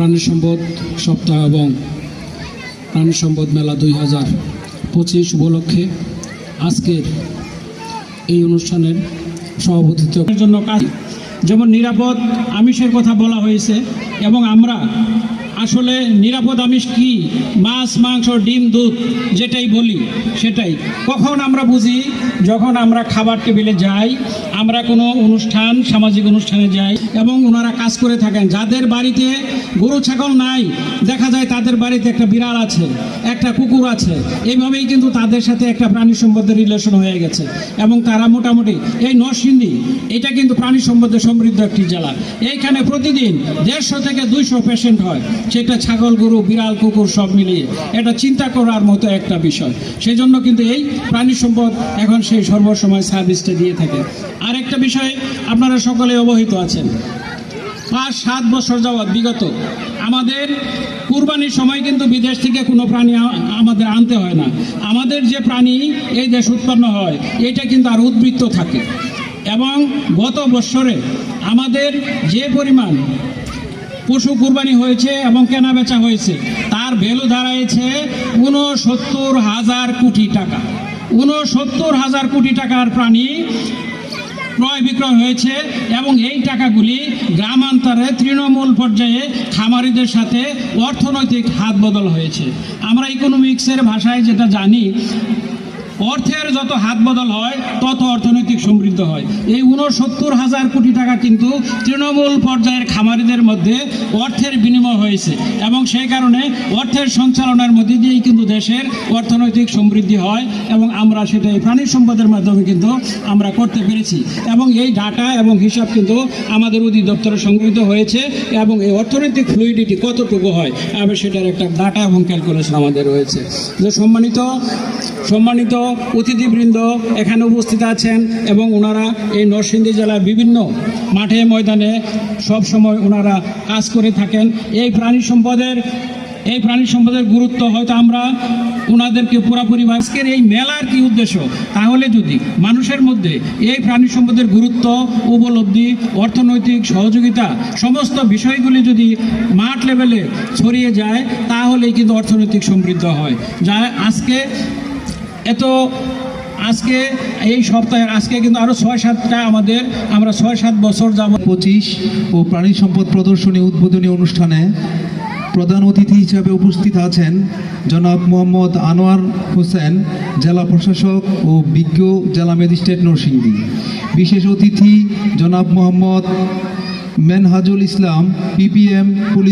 প্রাণী সম্পদ সপ্তাহ এবং প্রাণী সম্পদ মেলা 2025 উপলক্ষে আজকের এই অনুষ্ঠানের সভাপতিত্বের জন্য কাজ যেমন নিরাপদ আমিষের কথা বলা হয়েছে এবং আমরা আসলে নিরাপদ আমিষ কি মাছ মাংস ডিম দুধ যেটাই বলি সেটাই কখন আমরা বুঝি যখন আমরা খাবার টেবিলে যাই, আমরা কোনো অনুষ্ঠান সামাজিক অনুষ্ঠানে যাই এবং ওনারা কাজ করে থাকেন। যাদের বাড়িতে গরু ছাগল নাই দেখা যায় তাদের বাড়িতে একটা বিড়াল আছে, একটা কুকুর আছে, এইভাবেই কিন্তু তাদের সাথে একটা প্রাণী সম্পদের রিলেশন হয়ে গেছে এবং তারা মোটামুটি এই নরসিংদী এটা কিন্তু প্রাণী সম্পদে সমৃদ্ধ একটি জেলা। এইখানে প্রতিদিন 150 থেকে 200 পেশেন্ট হয়, সেটা ছাগল গরু বিড়াল কুকুর সব মিলিয়ে। এটা চিন্তা করার মতো একটা বিষয়। সেই জন্য কিন্তু এই প্রাণী সম্পদ এখন সেই সর্বসময় সার্ভিসটা দিয়ে থাকে। আর একটা বিষয় আপনারা সকলে অবহিত আছেন, 5-7 বছর যাবৎ বিগত আমাদের কুরবানির সময় কিন্তু বিদেশ থেকে কোনো প্রাণী আমাদের আনতে হয় না। আমাদের যে প্রাণী এই দেশ উৎপন্ন হয় এটা কিন্তু আর উদ্বৃত্ত থাকে এবং গত বছরে আমাদের যে পরিমাণ পশু কুরবানি হয়েছে এবং কেনা বেচা হয়েছে তার ভ্যালু দাঁড়াইছে 69,000 কোটি টাকা। 69,000 কোটি টাকার প্রাণী ক্রয় বিক্রয় হয়েছে এবং এই টাকাগুলি গ্রামান্তরে তৃণমূল পর্যায়ে খামারিদের সাথে অর্থনৈতিক হাত বদল হয়েছে। আমরা ইকোনমিক্সের ভাষায় যেটা জানি, অর্থের যত হাত বদল হয় তত অর্থনৈতিক সমৃদ্ধ হয়। এই 69,000 কোটি টাকা কিন্তু তৃণমূল পর্যায়ের খামারিদের মধ্যে অর্থের বিনিময় হয়েছে এবং সেই কারণে অর্থের সঞ্চালনের মধ্যে দিয়েই কিন্তু দেশের অর্থনৈতিক সমৃদ্ধি হয় এবং আমরা সেটা এই প্রাণী সম্পদের মাধ্যমে কিন্তু আমরা করতে পেরেছি এবং এই ডাটা এবং হিসাব কিন্তু আমাদের অধিদপ্তরে সংগৃহীত হয়েছে এবং এই অর্থনৈতিক ফ্লুইডিটি কতটুকু হয় এবং সেটার একটা ডাটা এবং ক্যালকুলেশন আমাদের রয়েছে। যে সম্মানিত অতিথিবৃন্দ এখানে উপস্থিত আছেন এবং ওনারা এই নরসিংদী জেলার বিভিন্ন মাঠে ময়দানে সব সময় ওনারা কাজ করে থাকেন। এই প্রাণী সম্পদের গুরুত্ব হয়তো আমরা ওনাদেরকে পুরোপুরি আজকের এই মেলার কি উদ্দেশ্য, তাহলে যদি মানুষের মধ্যে এই প্রাণী সম্পদের গুরুত্ব উপলব্ধি অর্থনৈতিক সহযোগিতা সমস্ত বিষয়গুলি যদি মাঠ লেভেলে ছড়িয়ে যায় তাহলেই কিন্তু অর্থনৈতিক সমৃদ্ধ হয়। যা আজকে এই সপ্তাহের আজকে কিন্তু আরও 6-7টা আমরা 6-7 বছর যাবত 25 ও প্রাণী সম্পদ প্রদর্শনী উদ্বোধনী অনুষ্ঠানে প্রধান অতিথি হিসাবে উপস্থিত আছেন জনাব মোহাম্মদ আনোয়ার হোসেন, জেলা প্রশাসক ও বিজ্ঞ জেলা ম্যাজিস্ট্রেট নরসিংদী। বিশেষ অতিথি জনাব মোহাম্মদ মেনহাজুল ইসলাম, পিপিএম পুলিশ